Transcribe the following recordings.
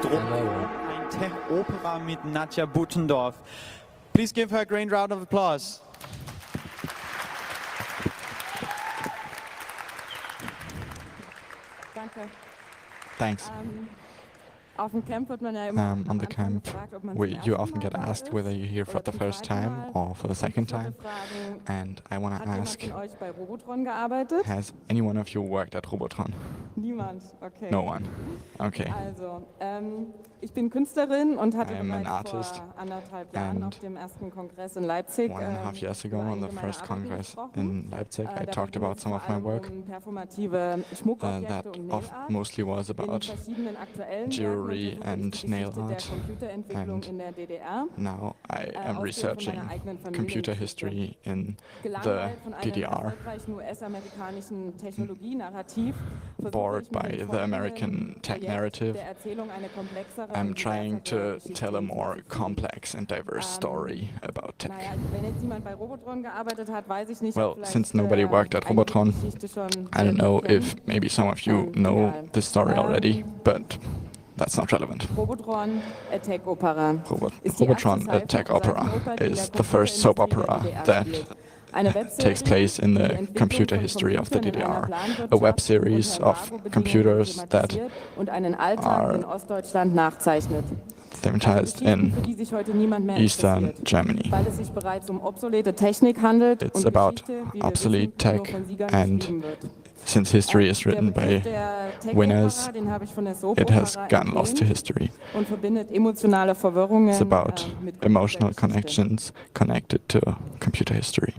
drumherum ein Tech-Opera mit Nadja Buttendorf. Please give her a great round of applause. Danke. Thanks. Auf dem Camp wird man ja immer On the camp, you often get asked whether you're here for the first time or for the second time. And I want to ask, von euch bei Robotron gearbeitet? has any one of you worked at Robotron? Niemand, okay. No one. Okay. Also, ich bin Künstlerin und hatte I am an bereits artist, vor 1,5 Jahren and auf dem ersten Kongress in Leipzig 1.5 years ago on the first congress in Leipzig, I Da talked ging about es some vor of my allem work um performative Schmuckobjekte that und Nailart mostly was in about verschiedenen aktuellen jewelry Werken and und nail die Geschichte der art. Computerentwicklung And in der DDR. now I am Ausgehend von researching meiner eigenen computer Familiengeschichte. history in the Gelangweilt von einem DDR, erfolgreichen US-amerikanischen Technologienarrativ versuche bored ich mit by dem the folgenden American tech Projekt narrative. der Erzählung eine komplexere I'm und trying to diversere Geschichte tell a more hinzuzufügen. complex and diverse story about tech. Naja, wenn jetzt jemand bei Robotron gearbeitet hat, weiß ich nicht, Well, ob vielleicht, since nobody worked at einige die Robotron, Geschichte schon I don't know kennen. if maybe some of you know egal. this story already, but that's not relevant. Robotron, a Tech Opera. Ist die Robotron, erste a tech opera, Seifenoper, die in is der the first soap opera Computerindustrie der that DDR spielt. Eine Webserie, takes place in die die the Entwicklung computer von history of the Computern in einer DDR. Planwirtschaft A web unter series of Embargo-Bedingungen computers that thematisiert und einen Alltag are in Ostdeutschland nachzeichnet. thematized Geschichten, für in die sich heute niemand mehr Eastern interessiert, Germany. weil es sich bereits um obsolete Technik handelt It's und about Geschichte, wie wir obsolete wissen, nur tech, von Siegern and geschrieben wird. since history is Der written by Begriff der Tech winners, Opera, den habe ich von der Soap it has Opera gotten lost to entlehnt history. und verbindet emotionale Verwirrungen It's about mit emotional Computergeschichte. connections connected to computer history.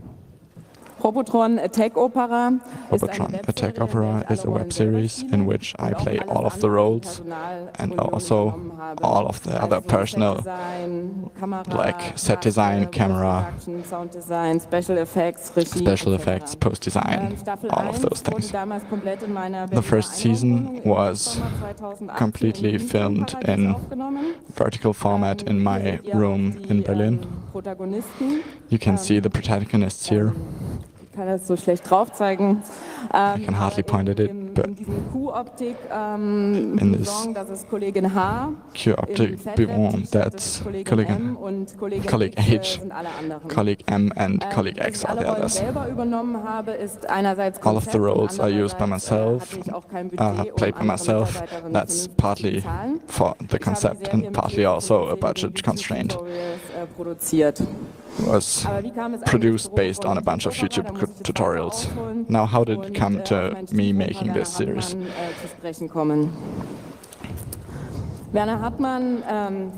Robotron, a Tech Opera ist eine Robotron, a tech Webserie, in opera, der ich is alle a Rollen web selber series spiele in which I und auch play alles all of the andere an roles and Personalgründung also übernommen habe. all of the other Also personal, Setdesign, Kamera, like set design, Maske, camera, Post-Production, Sounddesign, Special Effects, Regie, special etc. effects, post-design, Staffel all of 1 those wurde things. damals komplett in meiner The first Berliner season Einraumwohnung im was Hochsommer 2018 completely im filmed Paradies in aufgenommen. vertical format in Hier my seht ihr room auch die, in Berlin. Protagonisten. You can see the protagonists here. Ich kann das so schlecht drauf zeigen. I can hardly point at it, but in diesem Q-Optik in this Song, das ist Kollegin H. Q-optic Bivon, that's colleague und Kollegin colleague X, H, sind alle anderen. colleague M, and colleague Dass X ich are alle the Rollen others. selber übernommen habe, ist einerseits All of the Konzept und roles I used by andererseits, myself, hatte ich auch kein Budget, played by andere myself. Mitarbeiterinnen That's vernünftig partly zu bezahlen. for the Ich habe die concept Serie and mit partly Hilfe also a von budget YouTube constraint. Tutorials, produziert. Was Aber wie kam es eigentlich produced zu based on a Robotron bunch of Tech Opera? YouTube Da muss ich jetzt tutorials. weiter ausholen Now, how did und, it come auf to meinen me Stiefvater making Werner this series? Hartmann, zu sprechen kommen. Werner Hartmann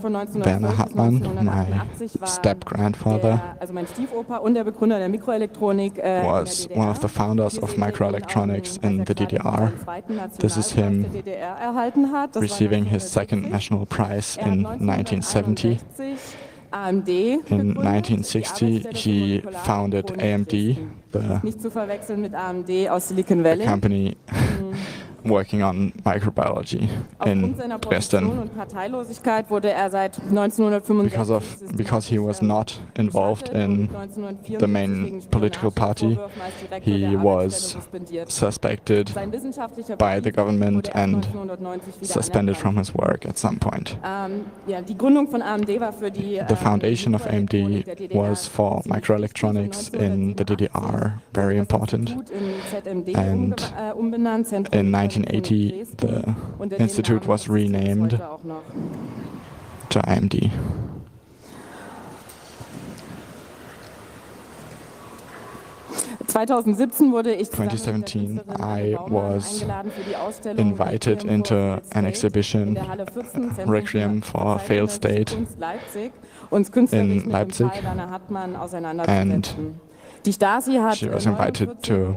von 1912 Werner bis Hartmann, 1988 my war step-grandfather, also mein Stiefoper und der Begründer der Mikroelektronik was in der DDR. one of the founders Hier of sehen wir ihn microelectronics auch, in als the er gerade DDR. seinen zweiten This is Nationalpreis him der DDR erhalten hat. Das war receiving his 1970. second national prize Er hat in 1970. 1961 AMD In gegründet, 1960, die Arbeitsstelle für he Molekularelektronik founded in AMD, Dresden. the Nicht zu verwechseln mit AMD aus Silicon Valley. company working on microbiology in Aufgrund seiner Position Dresden. und Parteilosigkeit wurde er seit 1965 Because he was not involved in the main political party, he was suspected Sein wissenschaftlicher by the Betrieb government wurde erst and 1990 wieder suspended from anerkannt. his work at some point. Ja, die Gründung von AMD war für die The foundation of AMD Mikroelektronik der DDR was for ziemlich microelectronics wichtig. in the DDR very important. Institut in ZMD And umbenannt, Zentrum in für 1980, Dresden. the Unter dem institute Namen was existiert es renamed heute auch noch. to AMD. Wurde ich 2017, I was invited into an exhibition, Requiem for a Failed State, in Leipzig, and she was invited to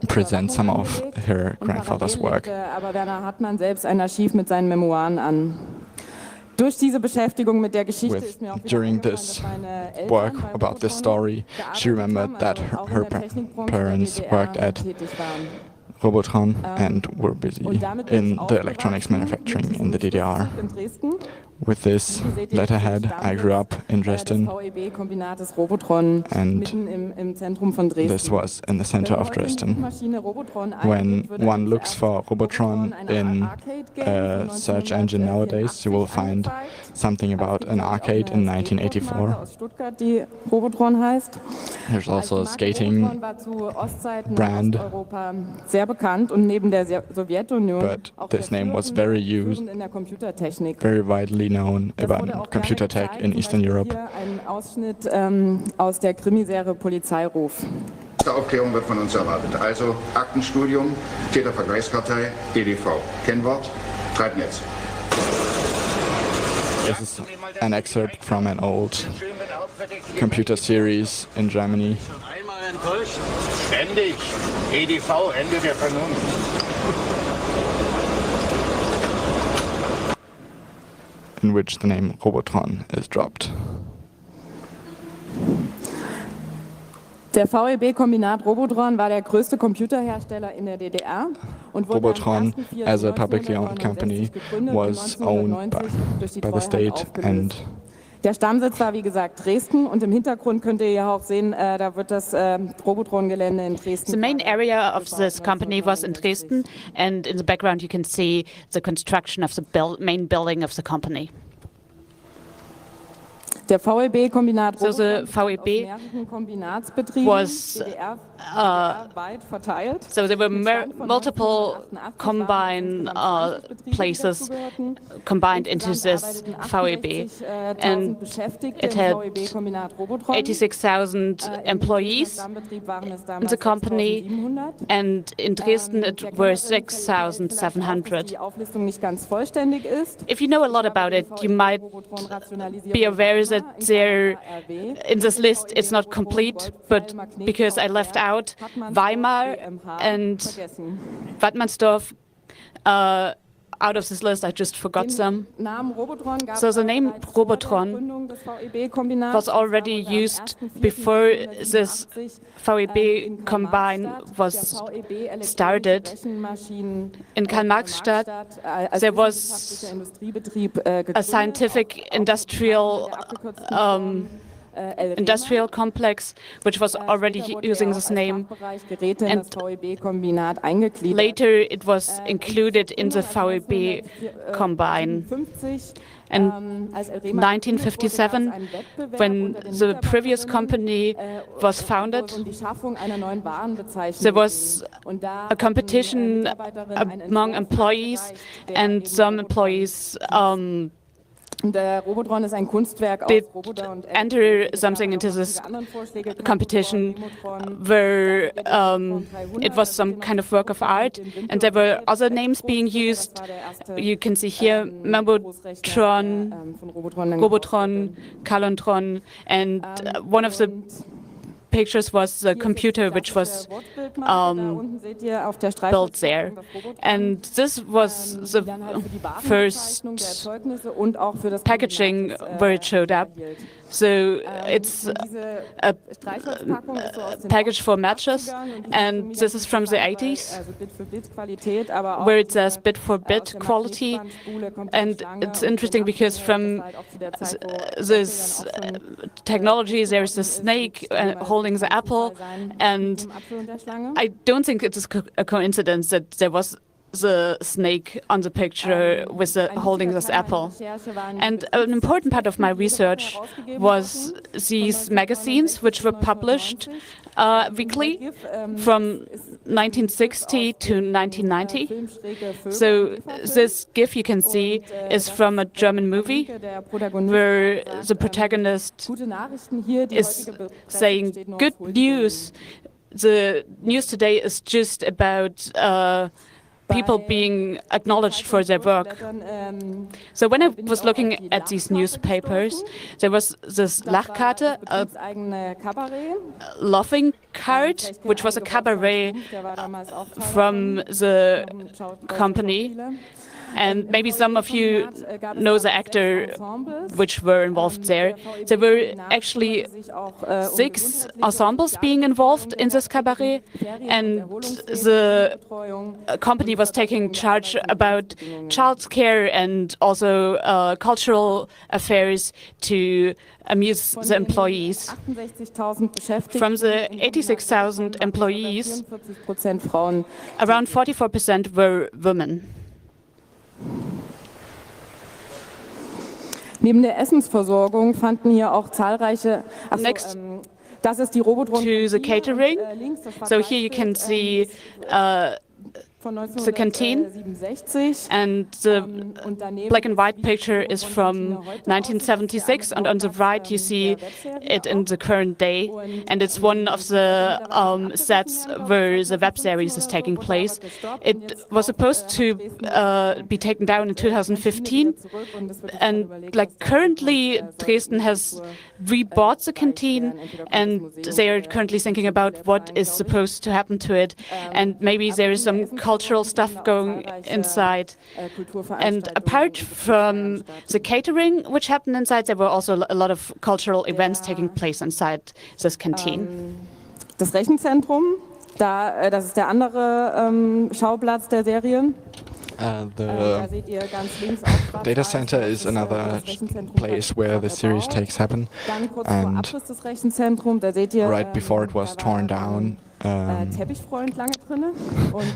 present some of her grandfather's work. Aber Werner Hartmann selbst ein Archiv mit seinen Memoiren an. Durch diese Beschäftigung mit der Geschichte ist mir auch wieder During eingefallen, this dass meine Eltern work bei about this Robotron story, she remembered that gearbeitet haben, her also auch in der Technikbranche parents der worked DDR at tätig waren. Robotron and were busy Und damit bin ich in the electronics aufgewachsen manufacturing in the DDR. in Dresden. With this letterhead, I grew up in Dresden, VEB-Kombinates Robotron mitten im Zentrum von Dresden. this was in the center of Dresden. When one looks for Robotron in a search engine nowadays, you will find something about an arcade in 1984. There's also a skating brand, but this name was very used, very widely known about computer tech in Eastern Europe. Ein Ausschnitt aus der Krimiserie Polizeiruf. Aufklärung wird von uns erwartet. Also Aktenstudium, Tätervergleichskartei, EDV. Kennwort, Treibnetz. This is an excerpt from an old computer series in Germany. Einmal enttäuscht, ständig. EDV, Ende der Vernunft. In which the name Robotron is dropped. Der VEB-Kombinat Robotron war der größte Computerhersteller in der DDR und wurde Robotron, as a publicly owned company, was owned by the state, and der Stammsitz war wie gesagt Dresden und im Hintergrund könnt ihr ja auch sehen, da wird das Robotron-Gelände in Dresden. The main area of this company was in Dresden, and in the background you can see the construction of the main building of the company. Der VEB-Kombinat So the VEB was so there were multiple combined places combined into this VEB, and it had 86,000 employees in the company, and in Dresden it were 6,700. If you know a lot about it, you might be aware that there, in this list, it's not complete, but because I left out Weimar and Wattmannsdorf out of this list, I just forgot some. So the name Robotron was already used before this VEB combine was started. In Karl-Marx-Stadt, there was a scientific industrial complex which was already using this name, and later it was included in the VEB combine. And 1957, when the previous company was founded, there was a competition among employees, and some employees Robotron ist ein Kunstwerk did enter something into this competition where it was some kind of work of art, and there were other names being used. You can see here Robotron, Kalentron, and one of the pictures was the computer which was built there. And this was the first packaging where it showed up. So it's a package for matches, and this is from the 80s, where it says bit for bit quality. And it's interesting because from this technology, there's a snake holding the apple, and I don't think it is a coincidence that there was the snake on the picture with holding this apple. And an important part of my research was these magazines which were published weekly from 1960 to 1990. So this GIF you can see is from a German movie where the protagonist is saying, "Good news, the news today is just about people being acknowledged for their work." So when I was looking at these newspapers, there was this Lachkarte, a laughing card, which was a cabaret from the company. And maybe some of you know the actor which were involved there. There were actually 6 ensembles being involved in this cabaret, and the company was taking charge about childcare and also cultural affairs to amuse the employees. From the 86,000 employees, around 44% were women. Neben der Essensversorgung fanden hier auch zahlreiche. Next das ist die Robotron to the catering. So here you can see the canteen, and the black and white picture is from 1976, and on the right you see it in the current day, and it's one of the sets where the web series is taking place. It was supposed to be taken down in 2015, and like currently Dresden has rebought the canteen, and they are currently thinking about what is supposed to happen to it, and maybe there is some cultural stuff going inside. And apart from the catering which happened inside, there were also a lot of cultural events taking place inside this canteen. Das Rechenzentrum, das ist der andere Schauplatz der Serie. The data center is another place where the series takes happen, and right before it was torn down,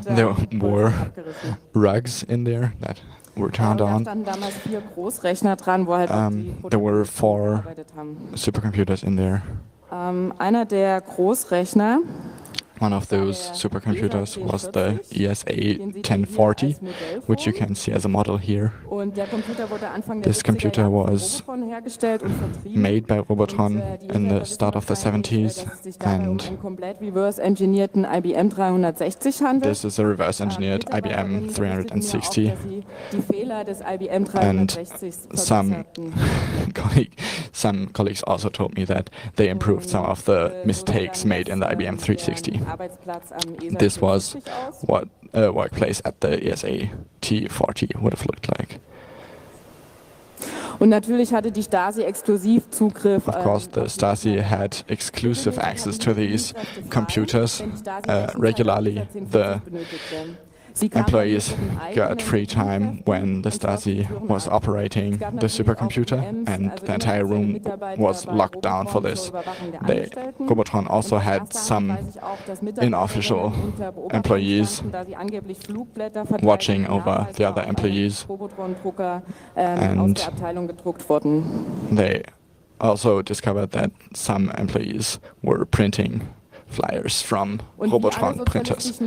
there were rugs in there that were turned on. There were 4 supercomputers in there. Einer der Großrechner, one of those supercomputers was the ESA 1040, which you can see as a model here. This computer was made by Robotron in the start of the 70s, and this is a reverse-engineered IBM 360. And some colleagues also told me that they improved some of the mistakes made in the IBM 360. This was what a workplace at the ESA T40 would have looked like. Und natürlich hatte die Stasi Exklusivzugriff. Of course, the Stasi had exclusive access to these computers. Regularly, the employees got free time when the Stasi was operating the supercomputer, and the entire room was locked down for this. Robotron also had some unofficial employees watching over the other employees, and they also discovered that some employees were printing flyers from Robotron printers.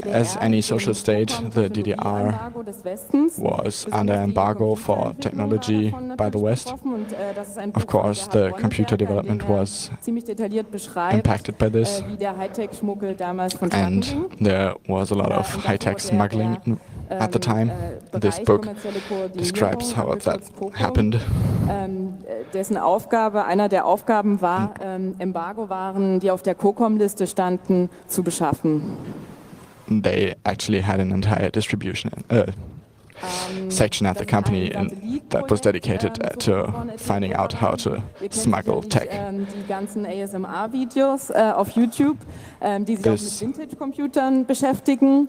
As any social state, the DDR was under embargo for technology by the West. Of course, the computer development was impacted by this, and there was a lot of high-tech smuggling at the time. This book describes how that happened. Einer der Aufgaben war, Embargo-Waren, die auf der COCOM-Liste standen, zu beschaffen. They actually had an entire distribution section at the company that was dedicated to finding out how to smuggle tech. Die ganzen ASMR-Videos auf YouTube, die sich auch mit Vintage-Computern beschäftigen.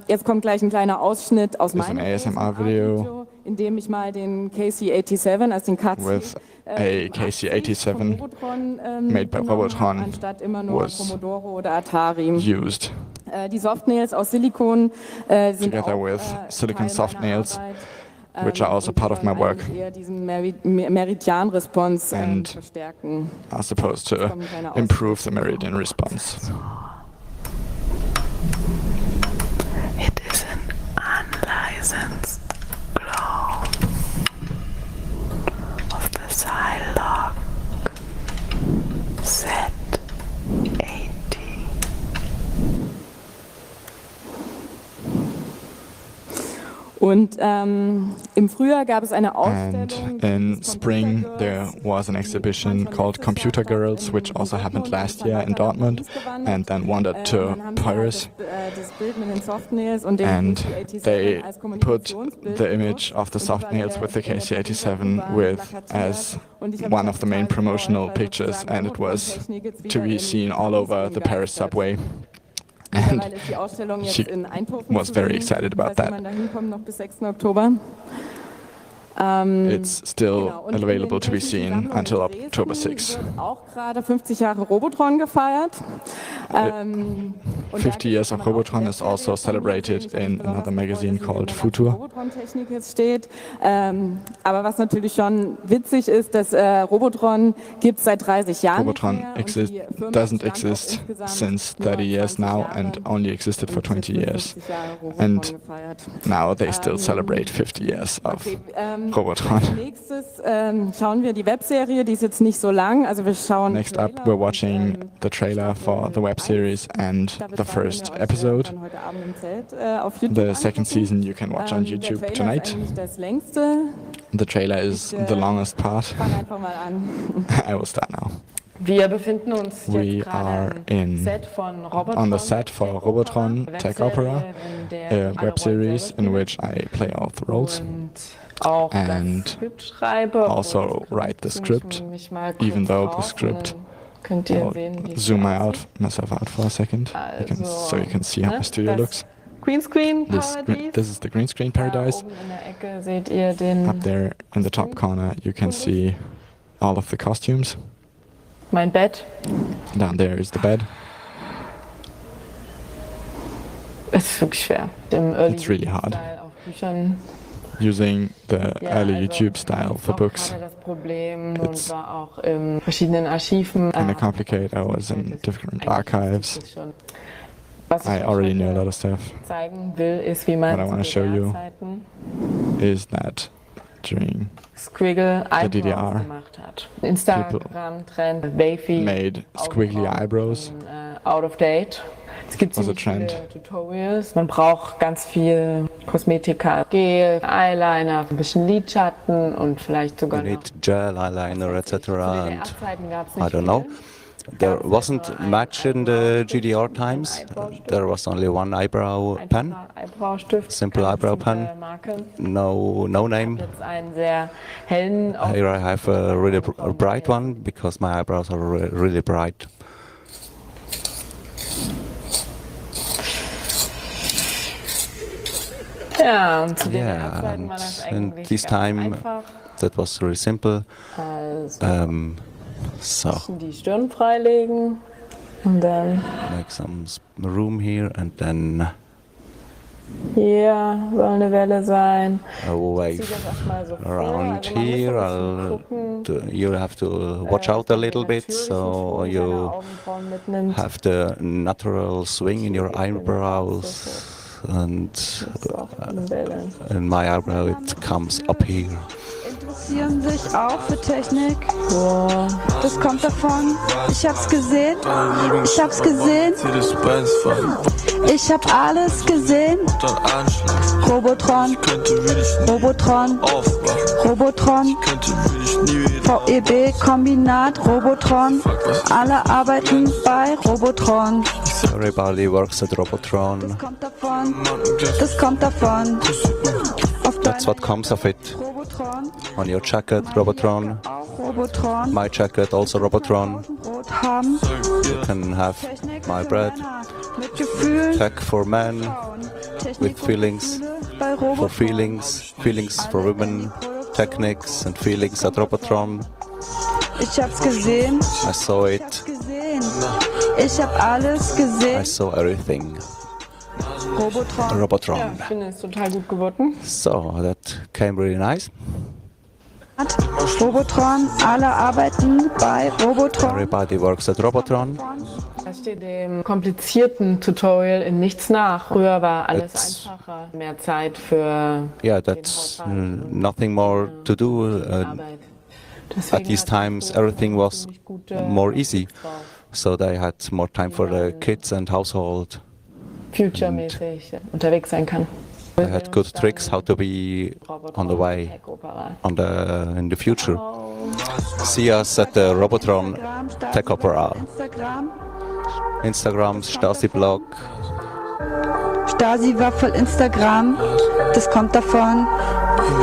Jetzt kommt gleich ein kleiner Ausschnitt aus meinem ASMR-Video, in dem ich mal den KC-87, also den with a KC-87 made by Robotron was used. Die Softnails aus Silikon sind together with silicon soft nails, which are also part of my work and are supposed to improve the meridian response. It is an unlicensed clone of the Zylog Z80. Und im Frühjahr gab es eine Ausstellung. And in spring there was an exhibition called Computer Girls, which also happened last year in Dortmund, and then wandered to Paris. And they put the image of the soft nails with the KC-87 with as one of the main promotional pictures, and it was to be seen all over the Paris subway. And she was very excited about that. It's still available to be seen until October 6. Auch gerade 50 Jahre Robotron gefeiert. 50 years of Robotron is also celebrated in another magazine called Futur. Robotron-Technik jetzt steht. Aber was natürlich schon witzig ist, dass Robotron gibt es seit 30 Jahren. Robotron doesn't exist since 30 years now and only existed for 20 years. And now they still celebrate 50 years of Robotron. Nächstes schauen wir die Webserie, die ist jetzt nicht so lang. Also wir schauen Next up, we're watching the trailer for the web series and the first episode. The second season you can watch on YouTube tonight. The trailer is the longest part. I will start now. Wir befinden uns We jetzt are gerade on the set for Robotron Tech Opera, a web series in which I play all the roles and also write the script, even though the script, I'll zoom myself out for a second, so you can see how my studio looks. Green Screen This is the green screen paradise. Up there in the top corner you can see all of the costumes. Mein Bett. Down there is the bed. Es ist wirklich schwer. It's really hard. Auf Büchern. Using the early YouTube style for books. Das Problem und war auch in verschiedenen Archiven. Kind of complicated. I was in different archives. I already knew a lot of stuff. Zeigen will, ist, wie man What I want to show you is that during Squiggle the DDR, gemacht hat. Instagram-Trend, Wavy made squiggly eyebrows. Out of date. Es gibt Was a ziemlich trend. viele Tutorials. Man braucht ganz viel Kosmetika, Gel, Eyeliner, ein bisschen Lidschatten und vielleicht sogar You noch need gel, eyeliner, etc. Zu den And DDR-Zeiten gab's I nicht don't know. viel. There wasn't much in the GDR times. There was only one eyebrow pen, Eyebrow-Stift, simple keine eyebrow bestimmte pen. Marke. no name. Jetzt einen sehr hellen, Here I have a really bright one because my eyebrows are really bright. ja, und zu den Yeah, DDR-Zeiten war das and eigentlich this ganz time einfach. that was really simple. Also So die Stirn freilegen und dann make some room here and then hier soll eine Welle sein. a wave Zieh das erstmal so vor. around Also man muss here. so ein bisschen gucken, You have to watch out a little bit, natürlichen so Schwung you seiner Augenbrauen mitnimmt. have the natural swing in your eyebrows, and Das ist auch eine Welle. in my eyebrow it comes up here. Interessieren sich auch für Technik. Das kommt davon. Ich hab's gesehen. Ich hab's gesehen. Ich hab alles gesehen. Robotron. Robotron. Robotron. VEB-Kombinat. Robotron. Alle arbeiten bei Robotron. Everybody works at Robotron. Das kommt davon. Das kommt davon. Auf That's what comes of it. Robotron. On your jacket, Robotron. Auch Robotron. My jacket, also Robotron. Brot haben. You can have Technik my für bread. Männer. Mit Gefühlen. Tech for men, Technik with feelings, bei for Robotron. feelings for women, techniques and feelings at Robotron. Ich hab's gesehen. I saw Ich it. hab's gesehen. Ich hab alles I gesehen. saw everything. Robotron. Ja, Robotron. ich finde es total gut geworden. So that came really nice. Robotron. Alle arbeiten bei Robotron. Everybody works at Robotron. Das steht dem komplizierten Tutorial in nichts nach. Früher war alles It's- einfacher, mehr Zeit für Yeah, that's nothing more to do. Arbeit. At these times, everything was more easy. So they had more time for the kids and household. Future-mäßig unterwegs sein kann. They had good tricks how to be on the way in the future. See us at the Robotron Tech Opera. Instagram, Stasi-Blog. Stasi war voll Instagram, das kommt davon.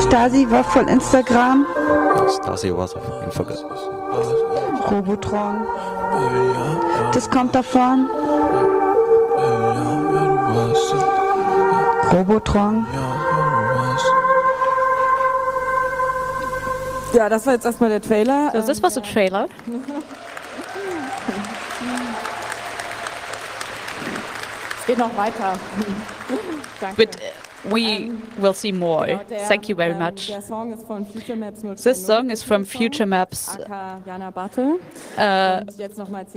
Stasi war voll Instagram. Stasi was auf Instagram. Robotron, das kommt davon. Robotron. Ja, das war jetzt erstmal der Trailer. So this was the trailer. Es geht noch weiter. But we will see more. Thank you very much. Der Song ist von Future Maps 020. This song is from Future Maps, Jana Batte.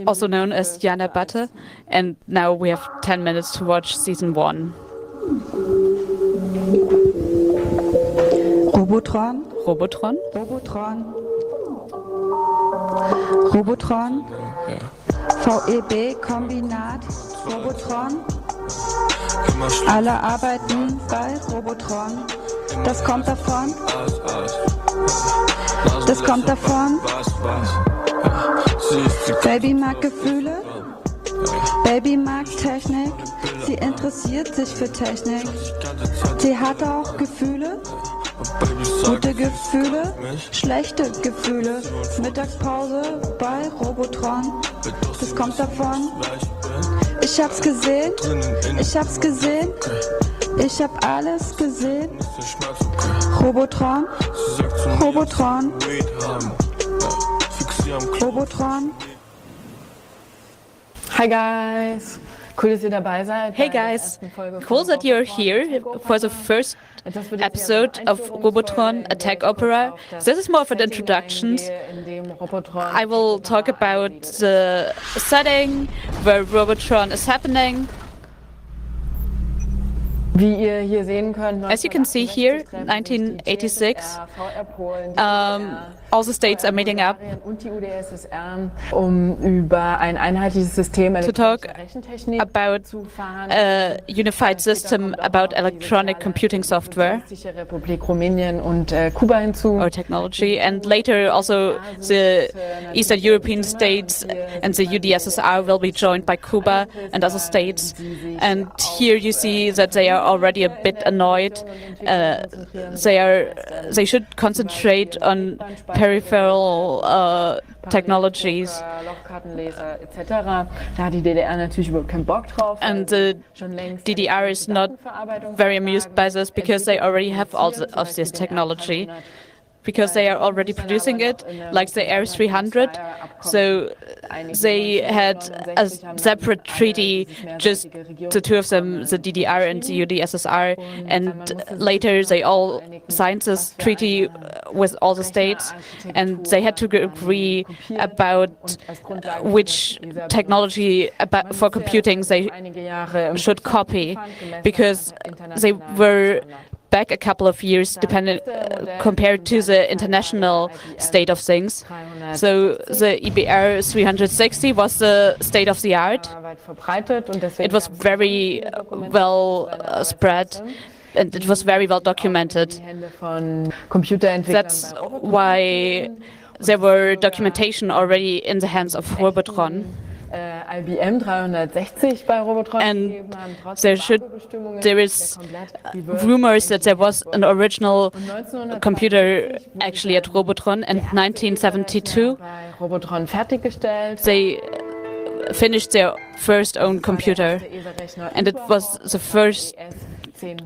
also known as Jana Batte. And now we have 10 minutes to watch season 1. Robotron. Robotron. Robotron. Robotron. VEB-Kombinat. Robotron. Alle arbeiten bei Robotron. Das kommt davon. Das kommt davon. Baby mag Gefühle. Baby mag Technik. Sie interessiert sich für Technik. Sie hat auch Gefühle. Gute Gefühle, schlechte Gefühle. Mittagspause bei Robotron. Das kommt davon. Ich hab's gesehen. Ich hab's gesehen. Ich hab alles gesehen. Robotron. Robotron. Robotron. Hi guys. Cool, dass ihr dabei seid. Hey guys, cool that you're here for the first episode of Robotron, a tech opera. This is more of an introduction. I will talk about the setting, where Robotron is happening. Wie ihr hier sehen könnt, as you can see here, 1986, all the states are meeting up über ein einheitliches System to talk about a unified system about electronic computing software Republik Rumänien und Kuba hinzu. or technology, and later also the Eastern European states and the UdSSR will be joined by Cuba and other states. And here you see that they are already a bit annoyed. They should concentrate on peripheral technologies. And the DDR is not very amused by this because they already have all of this technology, because they are already producing it, like the R300. So they had a separate treaty, just the two of them, the DDR and the UdSSR, and later they all signed this treaty with all the states, and they had to agree about which technology for computing they should copy, because they were back a couple of years compared to the international state of things. So the EBR 360 was the state of the art. It was very well spread, and it was very well documented. That's why there were documentation already in the hands of Robotron. IBM 360 bei Robotron. And there is rumors that there was an original computer actually at Robotron in 1972. Robotron fertiggestellt. They finished their first own computer, and it was the first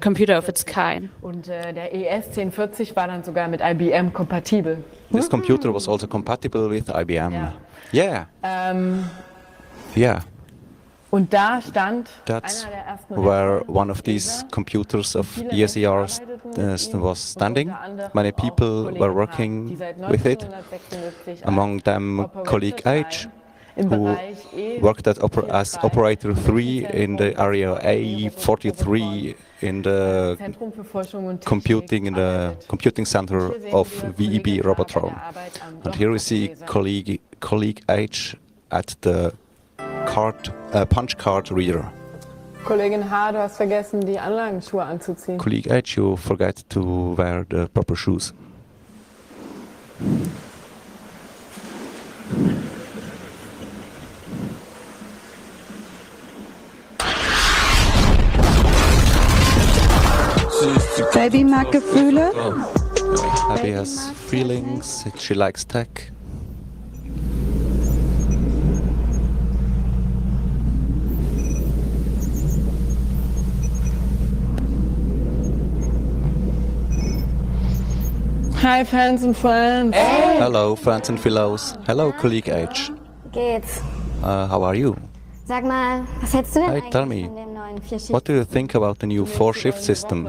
computer of its kind. Und der ES 1040 war dann sogar mit IBM kompatibel. This computer was also compatible with IBM. Yeah. Yeah. Und da stand That's where one of these computers of ESER was standing. Many people were working with it, among them colleague H, who worked as operator 3 in the area A43 in the computing center of VEB Robotron. And here we see colleague H at the punch card reader. Kollegin H., du hast vergessen, die Anlagenschuhe anzuziehen. Colleague H, you forget to wear the proper shoes. Baby mag Gefühle. Abby has feelings, she likes tech. Hi, Fans and Friends. Hey. Hello, Fans and Fellows. Hello, Colleague H. Geht's? How are you? Sag mal, was hältst du denn eigentlich tell me, von dem neuen 4-Shift? what do you think about the new 4-shift system?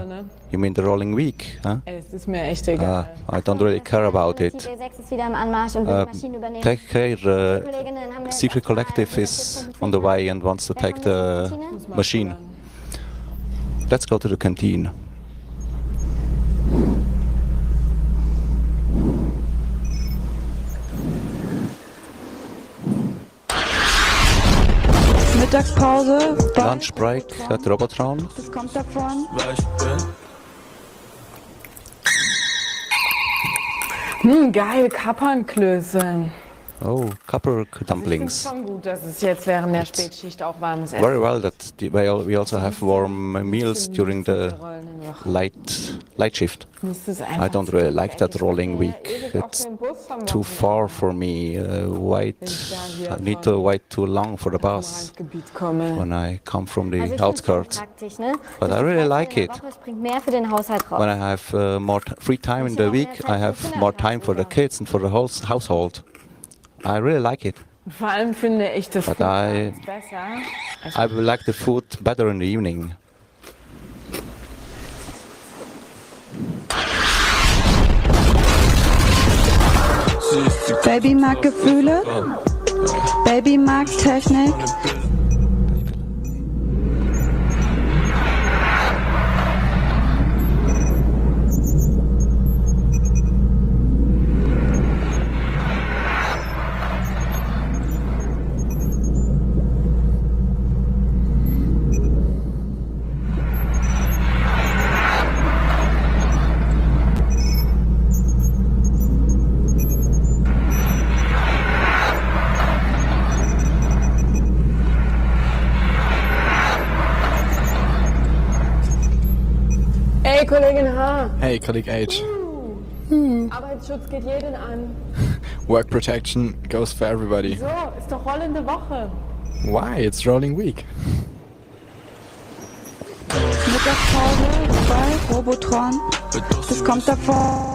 You mean the rolling week? Huh? Es ist mir echt egal. I don't really care about it. CCC ist wieder im Anmarsch und will die Maschinen übernehmen. Take care, Secret Collective is on the way and wants to take the machine. Let's go to the canteen. Mittagspause. Lunch break at Robotron. Das kommt davon. Geil, Kapernklöße. Oh, copper dumplings. Ich finde schon gut, dass es jetzt während der Spätschicht auch warmes Essen Very well that we also have warm meals during the light shift. I don't really like that rolling week. It's too far for me. I need to wait too long for the bus when I come from the outskirts. But I really like it. When I have more free time in the week, I have more time for the kids and for the whole household. I really like it. Vor allem finde ich das But Food I would like the food better in the evening. Baby mag Gefühle. Baby mag Technik. Hey, Kollegin H. Hey, Colleague H. Arbeitsschutz geht jeden an. Work protection goes for everybody. So, ist doch rollende Woche. Why? It's rolling week. Mittagspause bei Robotron. Das kommt davon.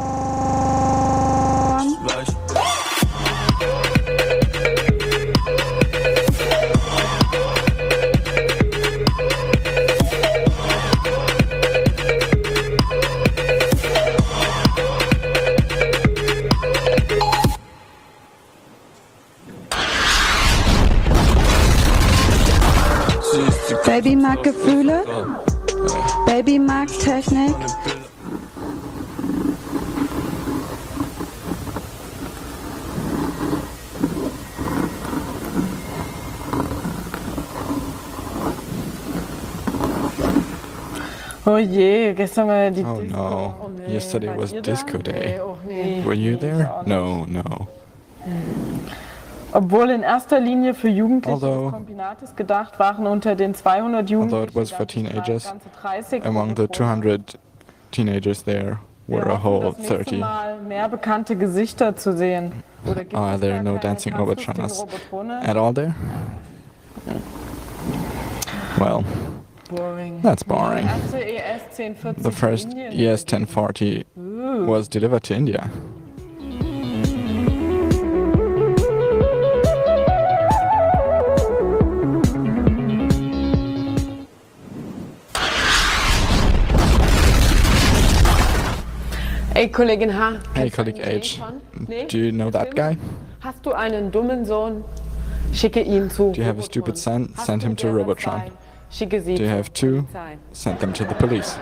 Baby mag Gefühle. Baby mag Technik. Oh je, gestern war die Oh Disco. no. Oh nee. Yesterday Wart was ihr da? disco day. Nee, oh nee. Were you there? No, no. Obwohl in erster Linie für Jugendliche Although- des Kombinates gedacht waren unter den 200 Although Jugendlichen it was for ganze teenagers, 30 among the 200 teenagers there were a whole das nächste 30. Mal mehr bekannte Gesichter zu sehen. Oder gibt Are es there gar no keine dancing kampflustigen Robotrons Robotrone? at all there? Well, Boring. that's boring. Die erste ES 1040 The first in Indien. ES 1040 was delivered to India. Ey, Kollegin H. Hey, kennst du Colleague eine H. Idee von? Nee? Do you know that guy? Hast du einen dummen Sohn? Schicke ihn zu Do you have a Robotron. stupid son? Hast Send du him to mehrere Robotron. zwei? Schicke sie Do you zur have two? Polizei. Send them to the police.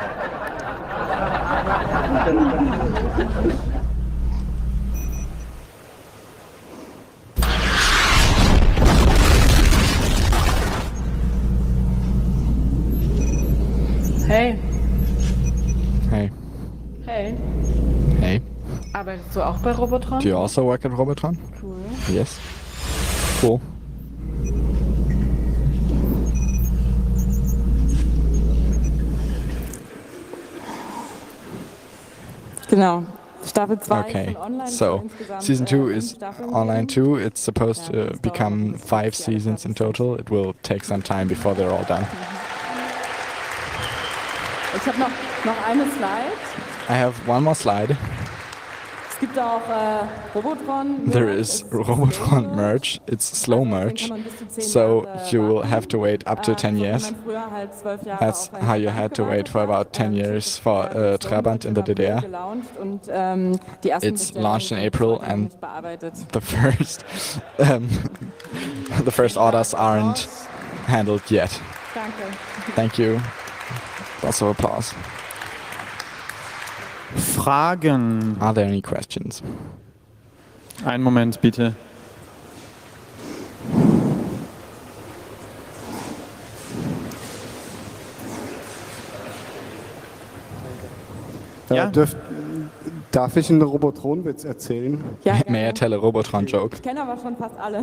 Arbeitest du auch bei Robotron? Do you also work at Robotron? Cool. Yes. Cool. Genau. Staffel 2 Okay, so season 2 is online too. It's supposed to become 5 seasons in total. It will take some time before they're all done. Ich habe noch eine Slide. I have one more slide. Es gibt auch Robotron. There is Robotron merch. It's slow merch, so you will have to wait up to 10 years. That's how you had to wait for about 10 years for Trabant in the DDR. It's launched in April, and the first orders aren't handled yet. Thank you. Also applause. Fragen. Are there any questions? Einen Moment, bitte. Ja? Darf ich einen Robotron-Witz erzählen? Ja, May I tell a Robotron joke? Ich kenne aber schon fast alle.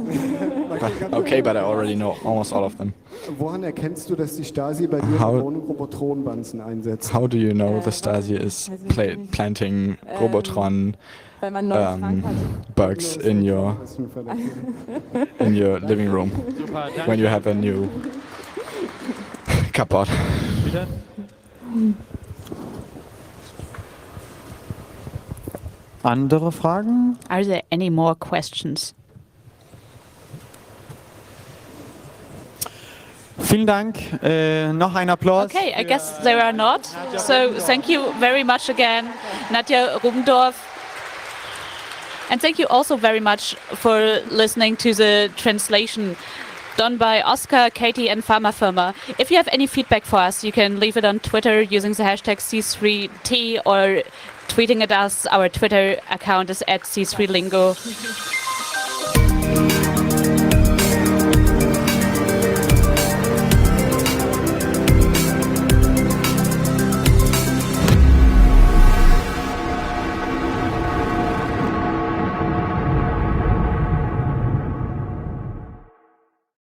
Okay, but I already know almost all of them. Woran erkennst du, dass die Stasi bei dir Robotron-Wanzen einsetzt? How do you know the Stasi is planting Robotron bugs in your living room when you have a new cupboard? Bitte? Andere Fragen? Are there any more questions? Vielen Dank. Noch ein Applaus. Okay, I guess there are not. So thank you very much again, Nadja Rubendorf. And thank you also very much for listening to the translation done by Oscar, Katie and Pharmafirma. If you have any feedback for us, you can leave it on Twitter using the hashtag C3T or tweeting at us. Our Twitter account is @C3Lingo.